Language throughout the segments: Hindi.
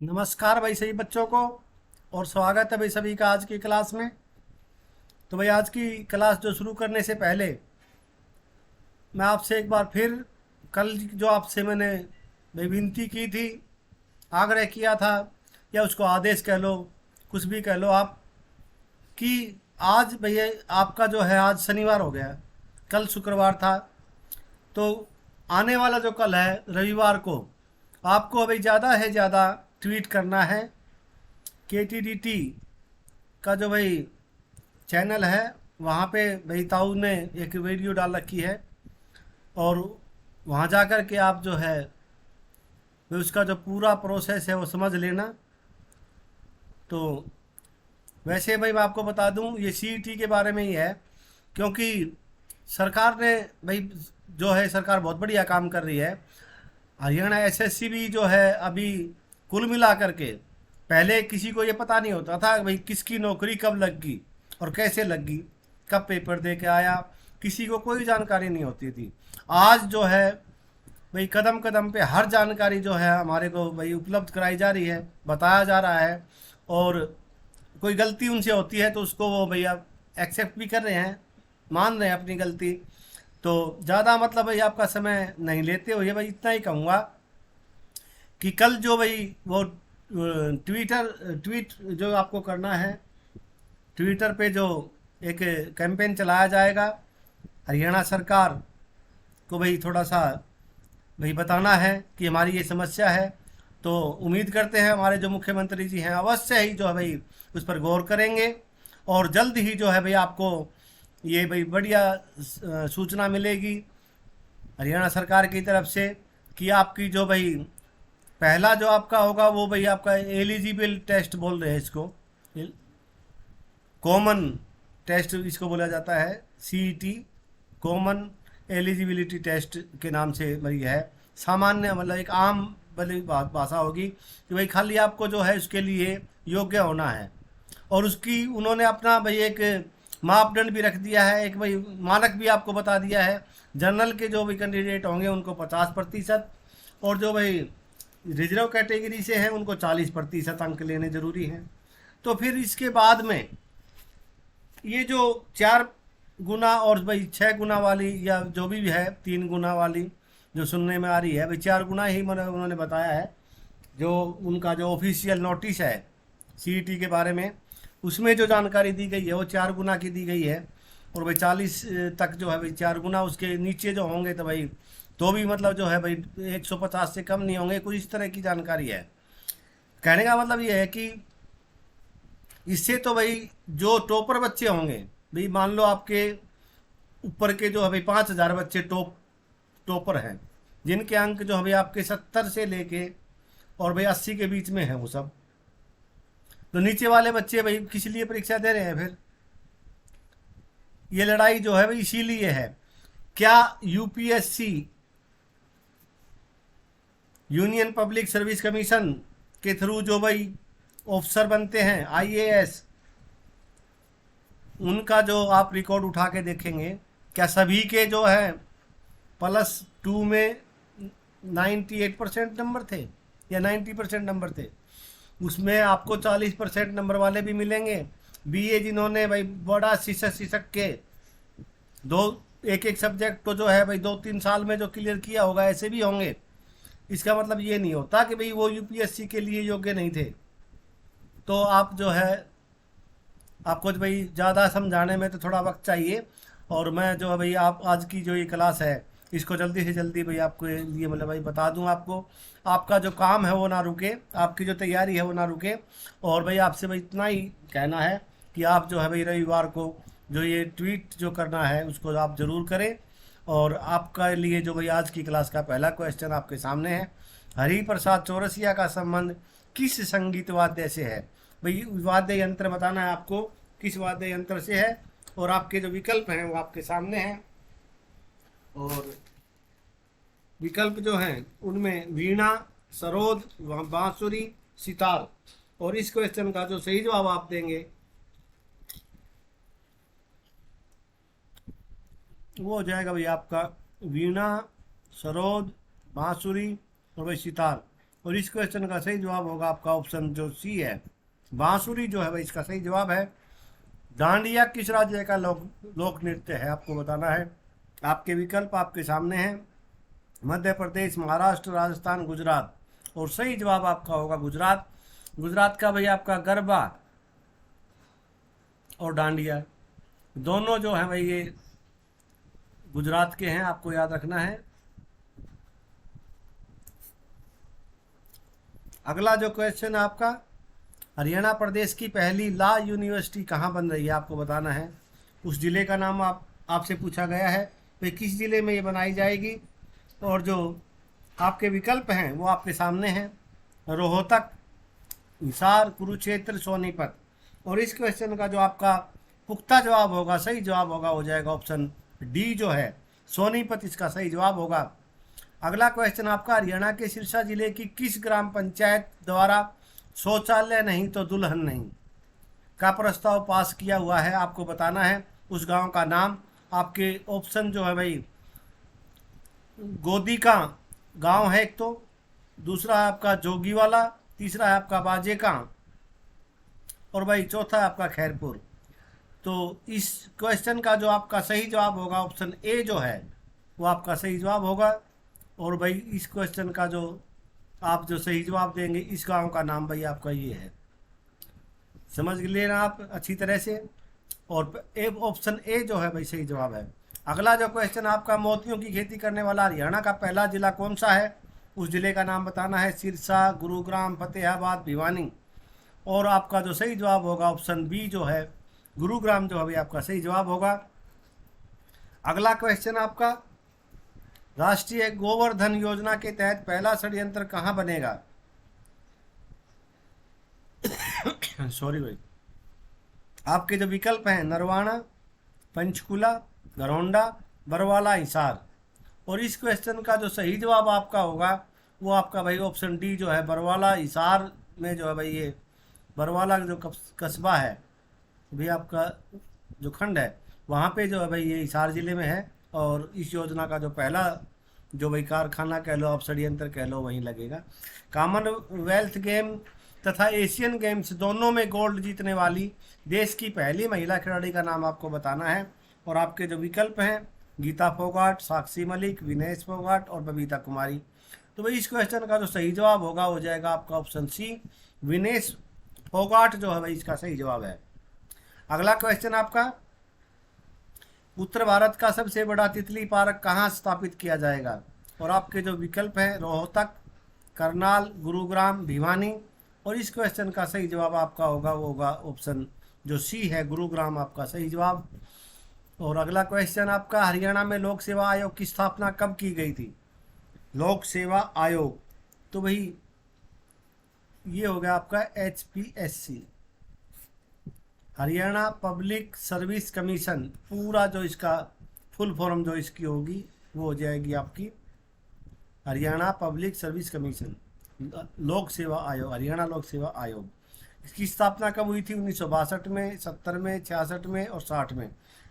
नमस्कार भाई सभी बच्चों को। और स्वागत है भाई सभी का आज की क्लास में। तो भाई आज की क्लास जो शुरू करने से पहले मैं आपसे एक बार फिर कल जो आपसे मैंने भाई विनती की थी, आग्रह किया था, या उसको आदेश कह लो, कुछ भी कह लो आप, कि आज भैया आपका जो है, आज शनिवार हो गया, कल शुक्रवार था। तो आने वाला जो कल है रविवार को आपको अभी ज़्यादा है ज़्यादा ट्वीट करना है। KTDT का जो भाई चैनल है, वहाँ पे भाई ताऊ ने एक वीडियो डाल रखी है, और वहाँ जा कर के आप जो है भाई उसका जो पूरा प्रोसेस है वो समझ लेना। तो वैसे भाई मैं आपको बता दूं, ये CET के बारे में ही है, क्योंकि सरकार ने भाई जो है, सरकार बहुत बढ़िया काम कर रही है। हरियाणा SSC भी जो है अभी कुल मिला करके, पहले किसी को ये पता नहीं होता था भाई किसकी नौकरी कब लगी और कैसे लगी, कब पेपर दे के आया, किसी को कोई जानकारी नहीं होती थी। आज जो है भाई कदम कदम पे हर जानकारी जो है हमारे को भाई उपलब्ध कराई जा रही है, बताया जा रहा है। और कोई गलती उनसे होती है तो उसको वो भैया एक्सेप्ट भी कर रहे हैं, मान रहे हैं अपनी गलती। तो ज़्यादा मतलब भाई आपका समय नहीं लेते हुए भाई इतना ही कहूँगा कि कल जो भाई वो ट्वीट जो आपको करना है, ट्विटर पे जो एक कैंपेन चलाया जाएगा, हरियाणा सरकार को भाई थोड़ा सा भाई बताना है कि हमारी ये समस्या है। तो उम्मीद करते हैं हमारे जो मुख्यमंत्री जी हैं अवश्य ही जो है भाई उस पर गौर करेंगे, और जल्द ही जो है भाई आपको ये भाई बढ़िया सूचना मिलेगी हरियाणा सरकार की तरफ से, कि आपकी जो भाई पहला जो आपका होगा वो भाई आपका एलिजिबल टेस्ट बोल रहे हैं इसको, कॉमन टेस्ट इसको बोला जाता है, CET कॉमन एलिजिबिलिटी टेस्ट के नाम से भाई है। सामान्य मतलब एक आम वाली भाषा होगी कि भाई खाली आपको जो है उसके लिए योग्य होना है। और उसकी उन्होंने अपना भाई एक मापदंड भी रख दिया है, एक भाई मानक भी आपको बता दिया है। जनरल के जो भी कैंडिडेट होंगे उनको 50%, और जो भाई रिजर्व कैटेगरी से हैं उनको 40% अंक लेने ज़रूरी हैं। तो फिर इसके बाद में ये जो 4 गुना और भाई 6 गुना वाली, या जो भी है 3 गुना वाली जो सुनने में आ रही है, भाई 4 गुना ही उन्होंने बताया है। जो उनका जो ऑफिशियल नोटिस है CET के बारे में, उसमें जो जानकारी दी गई है वो 4 गुना की दी गई है। और भाई 40 तक जो है भाई 4 गुना, उसके नीचे जो होंगे तो भाई तो भी मतलब जो है भाई 150 से कम नहीं होंगे, कुछ इस तरह की जानकारी है। कहने का मतलब ये है कि इससे तो भाई जो टॉपर बच्चे होंगे, भाई मान लो आपके ऊपर के जो है भाई 5,000 बच्चे टॉपर हैं, जिनके अंक जो है भाई आपके 70 से लेके और भाई 80 के बीच में है वो सब, तो नीचे वाले बच्चे भाई किस लिए परीक्षा दे रहे हैं फिर? ये लड़ाई जो है भाई इसीलिए है। क्या UPSC, union public service commission के थ्रू जो भाई ऑफिसर बनते हैं IAS, उनका जो आप रिकॉर्ड उठा के देखेंगे, क्या सभी के जो है +2 में 98% नंबर थे या 90% नंबर थे? उसमें आपको 40% नंबर वाले भी मिलेंगे। BA जिन्होंने भाई बड़ा शीर्षक शीर्षक के दो एक एक सब्जेक्ट को जो है भाई 2-3 साल में जो क्लियर किया होगा, ऐसे भी होंगे। इसका मतलब ये नहीं होता कि भाई वो UPSC के लिए योग्य नहीं थे। तो आप जो है, आपको जो भाई ज़्यादा समझाने में तो थोड़ा वक्त चाहिए, और मैं जो है भाई आप आज की जो ये क्लास है इसको जल्दी से जल्दी भाई आपको लिए मतलब भाई बता दूं आपको, आपका जो काम है वो ना रुके, आपकी जो तैयारी है वो ना रुके। और भाई आपसे भाई इतना ही कहना है कि आप जो है भाई रविवार को जो ये ट्वीट जो करना है उसको आप ज़रूर करें। और आपका लिए जो भाई आज की क्लास का पहला क्वेश्चन आपके सामने है, हरि प्रसाद चौरसिया का संबंध किस संगीत वाद्य से है? भाई वाद्य यंत्र बताना है आपको, किस वाद्य यंत्र से है, और आपके जो विकल्प हैं वो आपके सामने हैं। और विकल्प जो हैं उनमें वीणा, सरोद, बांसुरी, सितार। और इस क्वेश्चन का जो सही जवाब आप देंगे वो हो जाएगा भाई आपका वीणा, सरोद, बांसुरी और भाई सितार। और इस क्वेश्चन का सही जवाब होगा आपका ऑप्शन जो सी है, बांसुरी जो है भाई इसका सही जवाब है। डांडिया किस राज्य का लोक नृत्य है, आपको बताना है। आपके विकल्प आपके सामने हैं, मध्य प्रदेश, महाराष्ट्र, राजस्थान, गुजरात। और सही जवाब आपका होगा गुजरात। गुजरात का भाई आपका गरबा और डांडिया दोनों जो है भाई ये गुजरात के हैं, आपको याद रखना है। अगला जो क्वेश्चन है आपका, हरियाणा प्रदेश की पहली लॉ यूनिवर्सिटी कहाँ बन रही है, आपको बताना है। उस जिले का नाम आपसे पूछा गया है, तो किस जिले में ये बनाई जाएगी। और जो आपके विकल्प हैं वो आपके सामने हैं, रोहतक, हिसार, कुरुक्षेत्र, सोनीपत। और इस क्वेश्चन का जो आपका पुख्ता जवाब होगा, सही जवाब होगा, हो जाएगा ऑप्शन डी जो है, सोनीपत इसका सही जवाब होगा। अगला क्वेश्चन आपका, हरियाणा के सिरसा जिले की किस ग्राम पंचायत द्वारा शौचालय नहीं तो दुल्हन नहीं का प्रस्ताव पास किया हुआ है, आपको बताना है उस गांव का नाम। आपके ऑप्शन जो है भाई, गोदी का गांव है एक, तो दूसरा है आपका जोगीवाला, तीसरा है आपका बाजेका, और भाई चौथा है आपका खैरपुर। तो इस क्वेश्चन का जो आपका सही जवाब होगा ऑप्शन ए जो है वो आपका सही जवाब होगा। और भाई इस क्वेश्चन का जो आप जो सही जवाब देंगे, इस गांव का नाम भाई आपका ये है, समझ लेना आप अच्छी तरह से। और ऑप्शन ए जो है भाई सही जवाब है। अगला जो क्वेश्चन आपका, मोतियों की खेती करने वाला हरियाणा का पहला जिला कौन सा है, उस जिले का नाम बताना है। सिरसा, गुरुग्राम, फतेहाबाद, भिवानी। और आपका जो सही जवाब होगा ऑप्शन बी जो है, गुरुग्राम जो है आपका सही जवाब होगा। अगला क्वेश्चन आपका, राष्ट्रीय गोवर्धन योजना के तहत पहला षड्यंत्र कहाँ बनेगा। सॉरी भाई, आपके जो विकल्प हैं, नरवाना, पंचकुला, घरौंडा, बरवाला, हिसार। और इस क्वेश्चन का जो सही जवाब आपका होगा वो आपका भाई ऑप्शन डी जो है, बरवाला हिसार में जो है भाई ये बरवाला जो कस्बा है भी आपका जो खंड है वहाँ पे जो है भाई ये हिसार ज़िले में है। और इस योजना का जो पहला जो भाई कारखाना कह लो, आप षड्यंत्र कह लो, वहीं लगेगा। कॉमनवेल्थ गेम तथा एशियन गेम्स दोनों में गोल्ड जीतने वाली देश की पहली महिला खिलाड़ी का नाम आपको बताना है। और आपके जो विकल्प हैं, गीता फोगाट, साक्षी मलिक, विनेश फोगाट और बबीता कुमारी। तो भाई इस क्वेश्चन का जो सही जवाब होगा हो जाएगा आपका ऑप्शन सी, विनेश फोगाट जो है भाई इसका सही जवाब है। अगला क्वेश्चन आपका, उत्तर भारत का सबसे बड़ा तितली पार्क कहाँ स्थापित किया जाएगा। और आपके जो विकल्प हैं, रोहतक, करनाल, गुरुग्राम, भिवानी। और इस क्वेश्चन का सही जवाब आपका होगा वो होगा ऑप्शन जो सी है, गुरुग्राम आपका सही जवाब। और अगला क्वेश्चन आपका, हरियाणा में लोक सेवा आयोग की स्थापना कब की गई थी। लोक सेवा आयोग, तो भाई ये हो गया आपका HPSC, Haryana public service commission. पूरा जो इसका फुल फॉर्म जो इसकी होगी वो हो जाएगी आपकी हरियाणा पब्लिक सर्विस कमीशन, लोक सेवा आयोग, हरियाणा लोक सेवा आयोग। इसकी स्थापना कब हुई थी, 1962 में, 70 में, 66 में और 60 में।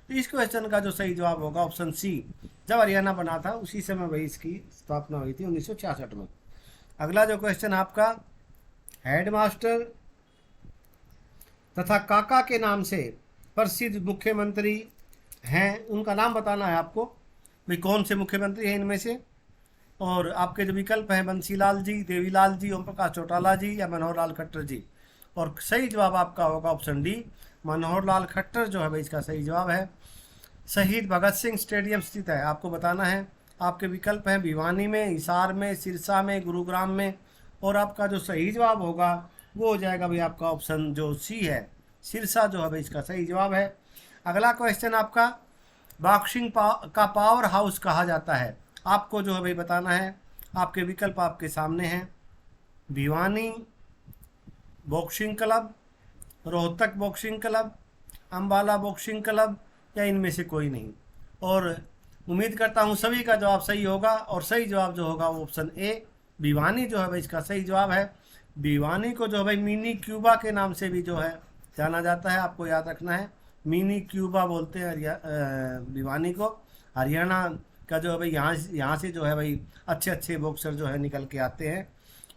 तो इस क्वेश्चन का जो सही जवाब होगा ऑप्शन सी, जब हरियाणा बना था उसी समय वही इसकी स्थापना हुई थी, 1966 में। अगला जो क्वेश्चन आपका, हेडमास्टर तथा काका के नाम से प्रसिद्ध मुख्यमंत्री हैं, उनका नाम बताना है आपको भाई, कौन से मुख्यमंत्री हैं इनमें से। और आपके जो विकल्प हैं, बंसीलाल जी, देवीलाल जी, ओम प्रकाश चौटाला जी या मनोहर लाल खट्टर जी। और सही जवाब आपका होगा ऑप्शन डी, मनोहर लाल खट्टर जो है भाई इसका सही जवाब है। शहीद भगत सिंह स्टेडियम स्थित है, आपको बताना है। आपके विकल्प हैं, भिवानी में, हिसार में, सिरसा में, गुरुग्राम में। और आपका जो सही जवाब होगा वो हो जाएगा भाई आपका ऑप्शन जो सी है, सिरसा जो है भाई इसका सही जवाब है। अगला क्वेश्चन आपका, बॉक्सिंग का पावर हाउस कहा जाता है, आपको जो है भाई बताना है। आपके विकल्प आपके सामने हैं, Bhiwani boxing club, Rohtak boxing club, Ambala boxing club या इनमें से कोई नहीं। और उम्मीद करता हूँ सभी का जवाब सही होगा। और सही जवाब जो होगा वो ऑप्शन ए, भिवानी जो है भाई इसका सही जवाब है। भिवानी को जो है भाई मिनी क्यूबा के नाम से भी जो है जाना जाता है, आपको याद रखना है, मिनी क्यूबा बोलते हैं भिवानी को। हरियाणा का जो है भाई यहाँ से जो है भाई अच्छे अच्छे बॉक्सर जो है निकल के आते हैं।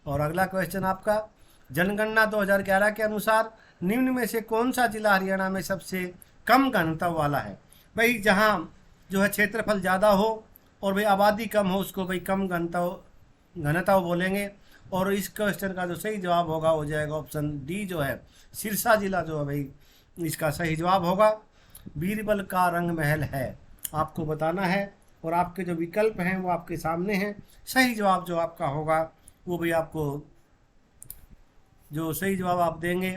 और अगला क्वेश्चन आपका, जनगणना 2011 के अनुसार निम्न में से कौन सा जिला हरियाणा में सबसे कम घनत्व वाला है। भाई जहाँ जो है क्षेत्रफल ज़्यादा हो और भाई आबादी कम हो उसको भाई कम घनत्व बोलेंगे। और इस क्वेश्चन का जो सही जवाब होगा हो जाएगा ऑप्शन डी जो है सिरसा जिला जो है भाई इसका सही जवाब होगा। बीरबल का रंग महल है आपको बताना है और आपके जो विकल्प हैं वो आपके सामने हैं। सही जवाब जो आपका होगा वो भी आपको जो सही जवाब आप देंगे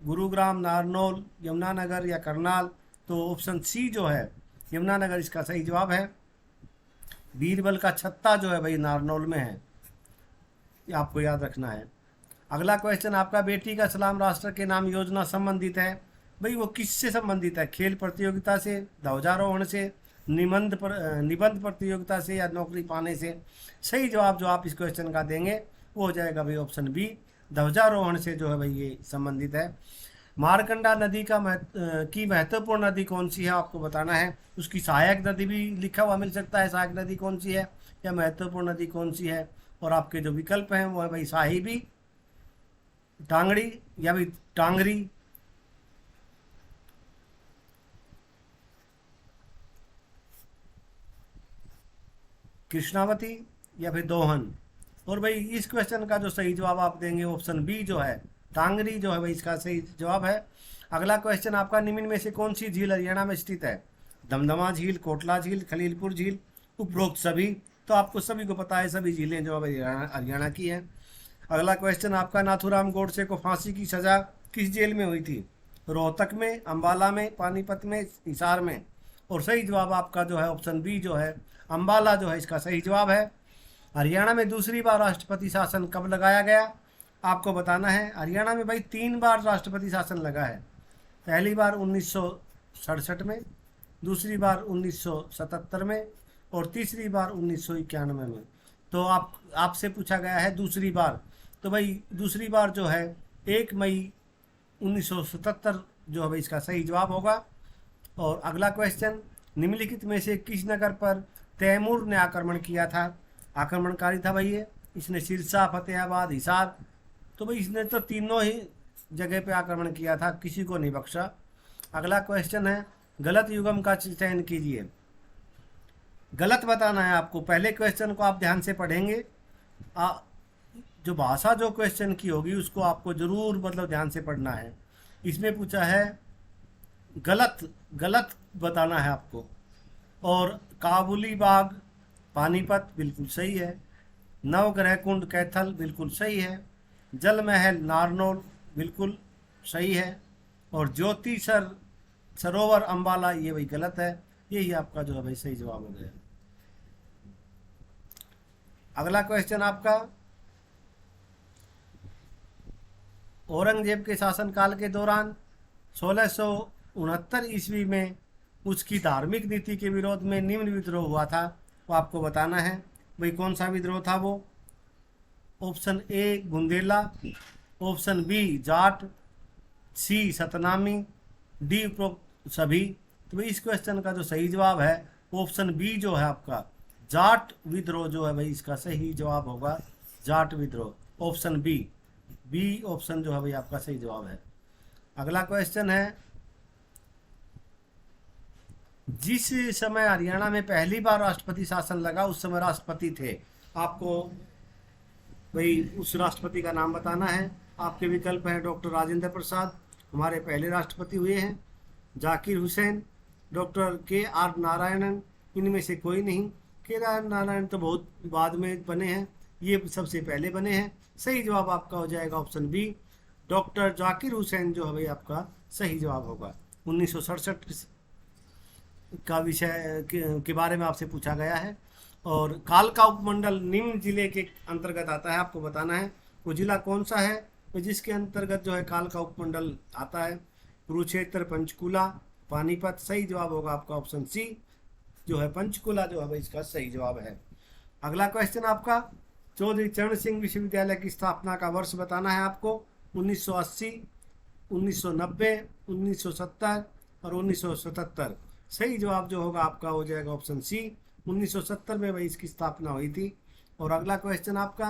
गुरुग्राम, नारनौल, यमुनानगर या करनाल, तो ऑप्शन सी जो है यमुनानगर इसका सही जवाब है। बीरबल का छत्ता जो है भाई नारनौल में है, ये आपको याद रखना है। अगला क्वेश्चन आपका, बेटी का सलाम राष्ट्र के नाम योजना संबंधित है। भाई वो किससे संबंधित है, खेल प्रतियोगिता से, ध्वजारोहण से, निबंध प्रतियोगिता से या नौकरी पाने से। सही जवाब जो आप इस क्वेश्चन का देंगे वो हो जाएगा भाई ऑप्शन बी, ध्वजारोहण से जो है भाई ये संबंधित है। मारकंडा नदी की महत्वपूर्ण नदी कौन सी है आपको बताना है। उसकी सहायक नदी भी लिखा हुआ मिल सकता है, सहायक नदी कौन सी है या महत्वपूर्ण नदी कौन सी है। और आपके जो विकल्प हैं वो है भाई साहिबी, टांगड़ी या भाई टांगरी, कृष्णावती या फिर दोहन। और भाई इस क्वेश्चन का जो सही जवाब आप देंगे ऑप्शन बी जो है टांगरी जो है भाई इसका सही जवाब है। अगला क्वेश्चन आपका, निम्न में से कौन सी झील हरियाणा में स्थित है। दमदमा झील, कोटला झील, खलीलपुर झील, उपरोक्त सभी। तो आपको सभी को पता है सभी झीलें जो है हरियाणा की हैं। अगला क्वेश्चन आपका, नाथूराम गोडसे को फांसी की सजा किस जेल में हुई थी। रोहतक में, अम्बाला में, पानीपत में, हिसार में। और सही जवाब आपका जो है ऑप्शन बी जो है अम्बाला जो है इसका सही जवाब है। हरियाणा में दूसरी बार राष्ट्रपति शासन कब लगाया गया आपको बताना है। हरियाणा में भाई 3 बार राष्ट्रपति शासन लगा है। पहली बार 1967 में, दूसरी बार 1977 में और तीसरी बार 1991 में। तो आपसे पूछा गया है दूसरी बार, तो भाई दूसरी बार जो है 1 मई 1977 जो है भाई इसका सही जवाब होगा। और अगला क्वेश्चन, निम्नलिखित में से किस नगर पर तैमूर ने आक्रमण किया था। आक्रमणकारी था भाई ये, इसने सिरसा, फतेहाबाद, हिसार। तो भाई इसने तो तीनों ही जगह पे आक्रमण किया था, किसी को नहीं बख्शा। अगला क्वेश्चन है, गलत युग्म का चयन कीजिए। गलत बताना है आपको। पहले क्वेश्चन को आप ध्यान से पढ़ेंगे, जो भाषा जो क्वेश्चन की होगी उसको आपको जरूर मतलब ध्यान से पढ़ना है। इसमें पूछा है गलत बताना है आपको। और काबुली बाग पानीपत बिल्कुल सही है। नवग्रह कुंड कैथल बिल्कुल सही है। जल महल नारनौल बिल्कुल सही है। और ज्योति सरोवर अम्बाला ये भाई गलत है। यही आपका जो है भाई सही जवाब हो गया। अगला क्वेश्चन आपका, औरंगजेब के शासनकाल के दौरान 1669 ईस्वी में उसकी धार्मिक नीति के विरोध में निम्न विद्रोह हुआ था। वो आपको बताना है भाई कौन सा विद्रोह था वो। Option A Bundela, option B Jat, C Satnami, D उपरोक्त सभी। तो भाई इस क्वेश्चन का जो सही जवाब है ऑप्शन बी जो है आपका जाट विद्रोह जो है भाई इसका सही जवाब होगा। जाट विद्रोह ऑप्शन बी ऑप्शन जो है भाई आपका सही जवाब है। अगला क्वेश्चन है, जिस समय हरियाणा में पहली बार राष्ट्रपति शासन लगा उस समय राष्ट्रपति थे। आपको भाई उस राष्ट्रपति का नाम बताना है। आपके विकल्प हैं डॉक्टर राजेंद्र प्रसाद, हमारे पहले राष्ट्रपति हुए हैं, जाकिर हुसैन, डॉक्टर के.आर. नारायणन, इनमें से कोई नहीं। के.आर. नारायण तो बहुत बाद में बने हैं, ये सबसे पहले बने हैं। सही जवाब आपका हो जाएगा option B, doctor Zakir Hussain जो है भाई आपका सही जवाब होगा। 1967 का विषय के बारे में आपसे पूछा गया है। और कालका उपमंडल निम्न जिले के अंतर्गत आता है, आपको बताना है वो जिला कौन सा है। तो जिसके अंतर्गत जो है कालका उपमंडल आता है, कुरुक्षेत्र, पंचकुला, पानीपत। सही जवाब होगा आपका ऑप्शन सी जो है पंचकुला जो है भाई इसका सही जवाब है। अगला क्वेश्चन आपका, चौधरी चरण सिंह विश्वविद्यालय की स्थापना का वर्ष बताना है आपको। 1980, 1990, 1970 और 1977। सही जवाब जो होगा आपका हो जाएगा ऑप्शन सी, 1970 में भाई इसकी स्थापना हुई थी। और अगला क्वेश्चन आपका,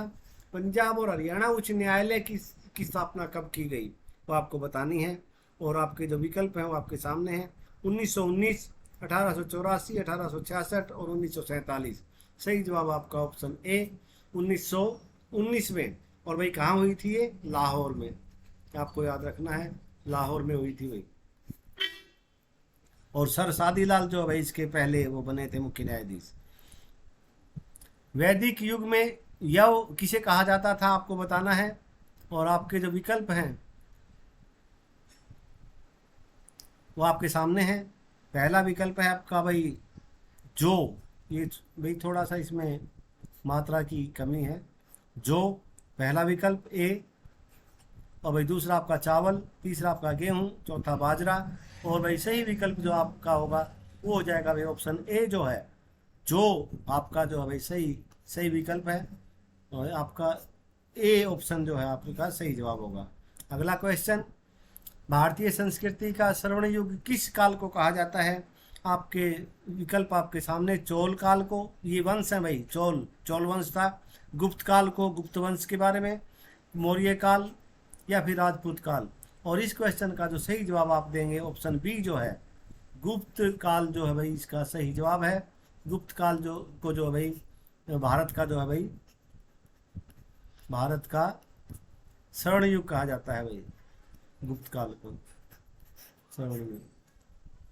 पंजाब और हरियाणा उच्च न्यायालय की स्थापना कब की गई वो आपको बतानी है। और आपके जो विकल्प हैं वो आपके सामने हैं। 1919, 1884, 1866 और 1947। सही जवाब आपका ऑप्शन ए 1919 में। और भाई कहाँ हुई थी ये? लाहौर में। आपको याद रखना है, लाहौर में हुई थी भाई। और सर सादीलाल जो भाई इसके पहले वो बने थे मुख्य न्यायाधीश। वैदिक युग में यव किसे कहा जाता था आपको बताना है। और आपके जो विकल्प हैं वो आपके सामने हैं। पहला विकल्प है आपका भाई जो, ये भाई थोड़ा सा इसमें मात्रा की कमी है। जो पहला विकल्प ए। और भाई दूसरा आपका चावल, तीसरा आपका गेहूं, चौथा बाजरा। और भाई सही विकल्प जो आपका होगा वो हो जाएगा भाई ऑप्शन ए जो है जो आपका जो है भाई सही सही विकल्प है। और आपका ए ऑप्शन जो है आपका सही जवाब होगा। अगला क्वेश्चन, भारतीय संस्कृति का स्वर्ण युग किस काल को कहा जाता है? आपके विकल्प आपके सामने। चोल काल को, ये वंश है भाई, चोल वंश था। गुप्त काल को, गुप्त वंश के बारे में। मौर्य काल या फिर राजपूत काल। और इस क्वेश्चन का जो सही जवाब आप देंगे ऑप्शन बी जो है गुप्त काल जो है भाई इसका सही जवाब है। गुप्त काल जो है भाई भारत का जो है भाई भारत का स्वर्ण युग कहा जाता है भाई, गुप्त काल को स्वर्ण युग।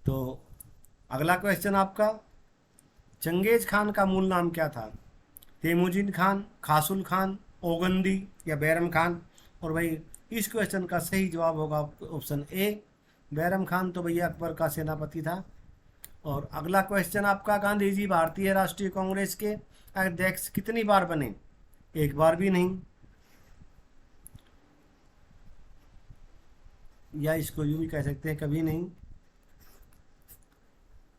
तो अगला क्वेश्चन आपका, चंगेज खान का मूल नाम क्या था? तेमुजिन खान, खासुल खान, ओगंदी या बैरम खान। और भाई इस क्वेश्चन का सही जवाब होगा ऑप्शन ए बैरम खान। तो भैया अकबर का सेनापति था। और अगला क्वेश्चन आपका, गांधी जी भारतीय राष्ट्रीय कांग्रेस के अध्यक्ष कितनी बार बने? एक बार भी नहीं, या इसको यूं भी कह सकते हैं कभी नहीं।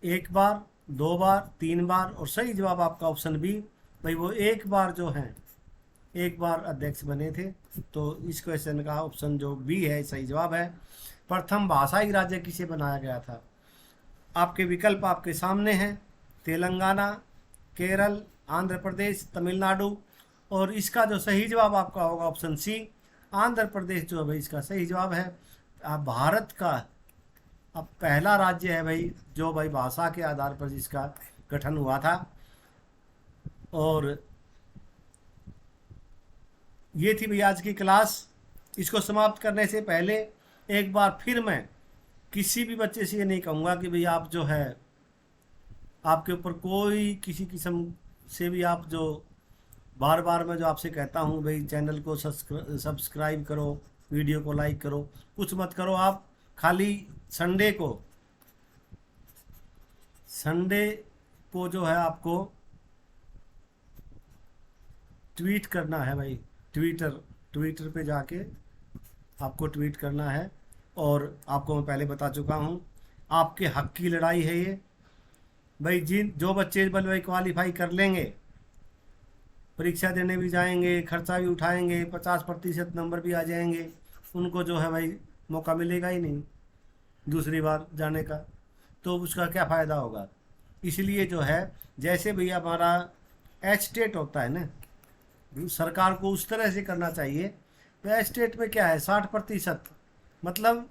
एक बार, 2 बार, 3 बार। और सही जवाब आपका ऑप्शन बी भाई वो एक बार जो है एक बार अध्यक्ष बने थे। तो इस क्वेश्चन का ऑप्शन जो बी है सही जवाब है। प्रथम भाषाई राज्य किसे बनाया गया था? आपके विकल्प आपके सामने हैं। तेलंगाना, केरल, आंध्र प्रदेश, तमिलनाडु। और इसका जो सही जवाब आपका होगा ऑप्शन सी आंध्र प्रदेश जो है भाई इसका सही जवाब है। भारत का अब पहला राज्य है भाई जो भाई भाषा के आधार पर जिसका गठन हुआ था। और ये थी भैया आज की क्लास। इसको समाप्त करने से पहले एक बार फिर मैं किसी भी बच्चे से ये नहीं कहूँगा कि भाई आप जो है आपके ऊपर कोई किसी किस्म से भी आप जो बार बार मैं जो आपसे कहता हूँ भाई चैनल को सब्सक्राइब करो, वीडियो को लाइक करो, कुछ मत करो। आप खाली संडे को जो है आपको ट्वीट करना है भाई। ट्विटर पे जाके आपको ट्वीट करना है। और आपको मैं पहले बता चुका हूँ आपके हक की लड़ाई है ये भाई। जो बच्चे भाई क्वालिफाई कर लेंगे, परीक्षा देने भी जाएंगे, खर्चा भी उठाएंगे, 50% नंबर भी आ जाएंगे, उनको जो है भाई मौका मिलेगा ही नहीं दूसरी बार जाने का। तो उसका क्या फ़ायदा होगा? इसलिए जो है जैसे भैया हमारा एचटेट होता है ना, सरकार को उस तरह से करना चाहिए। तो एचटेट में क्या है 60%, मतलब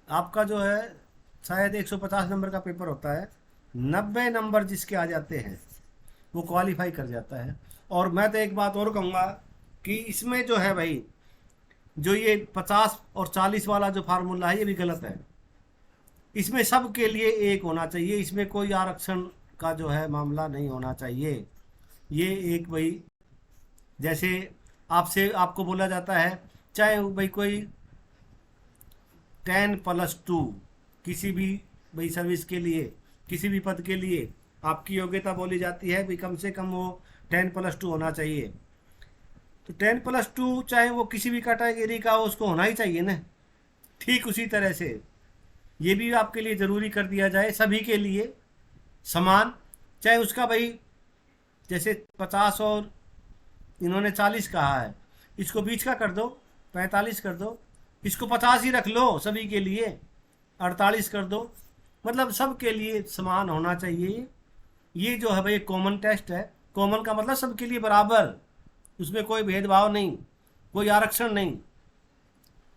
आपका जो है शायद 150 नंबर का पेपर होता है, 90 नंबर जिसके आ जाते हैं वो क्वालिफाई कर जाता है। और मैं तो एक बात और कहूँगा कि इसमें जो है भाई जो ये 50 और 40 वाला जो फार्मूला है ये भी गलत है। इसमें सब के लिए एक होना चाहिए, इसमें कोई आरक्षण का जो है मामला नहीं होना चाहिए। ये एक भाई जैसे आपको बोला जाता है चाहे भाई कोई 10+2 किसी भी भाई सर्विस के लिए, किसी भी पद के लिए आपकी योग्यता बोली जाती है भाई कम से कम वो 10+2 होना चाहिए। तो 10+2 चाहे वो किसी भी कैटेगरी का हो उसको होना ही चाहिए ना। ठीक उसी तरह से ये भी आपके लिए ज़रूरी कर दिया जाए, सभी के लिए समान। चाहे उसका भाई जैसे 50 और इन्होंने 40 कहा है, इसको 20 का कर दो, 45 कर दो, इसको 50 ही रख लो सभी के लिए, 48 कर दो। मतलब सब के लिए समान होना चाहिए। ये जो है भाई कॉमन टेस्ट है, कॉमन का मतलब सबके लिए बराबर, उसमें कोई भेदभाव नहीं, कोई आरक्षण नहीं।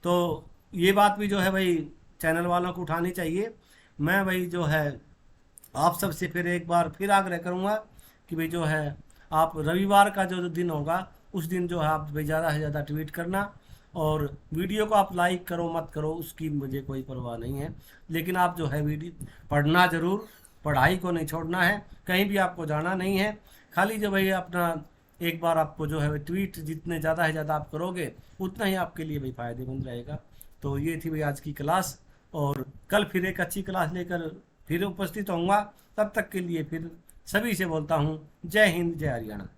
तो ये बात भी जो है भाई चैनल वालों को उठानी चाहिए। मैं भाई जो है आप सबसे फिर एक बार फिर आग्रह करूँगा कि भाई जो है आप रविवार का जो दिन होगा उस दिन जो है आप भाई ज़्यादा से ज़्यादा ट्वीट करना, और वीडियो को आप लाइक करो मत करो उसकी मुझे कोई परवाह नहीं है, लेकिन आप जो है वीडियो पढ़ना ज़रूर, पढ़ाई को नहीं छोड़ना है, कहीं भी आपको जाना नहीं है। खाली जो भाई अपना एक बार आपको जो है ट्वीट जितने ज़्यादा से ज़्यादा आप करोगे उतना ही आपके लिए भाई फ़ायदेमंद रहेगा। तो ये थी भाई आज की क्लास, और कल फिर एक अच्छी क्लास लेकर फिर उपस्थित होऊंगा। तब तक के लिए फिर सभी से बोलता हूँ जय हिंद जय हरियाणा।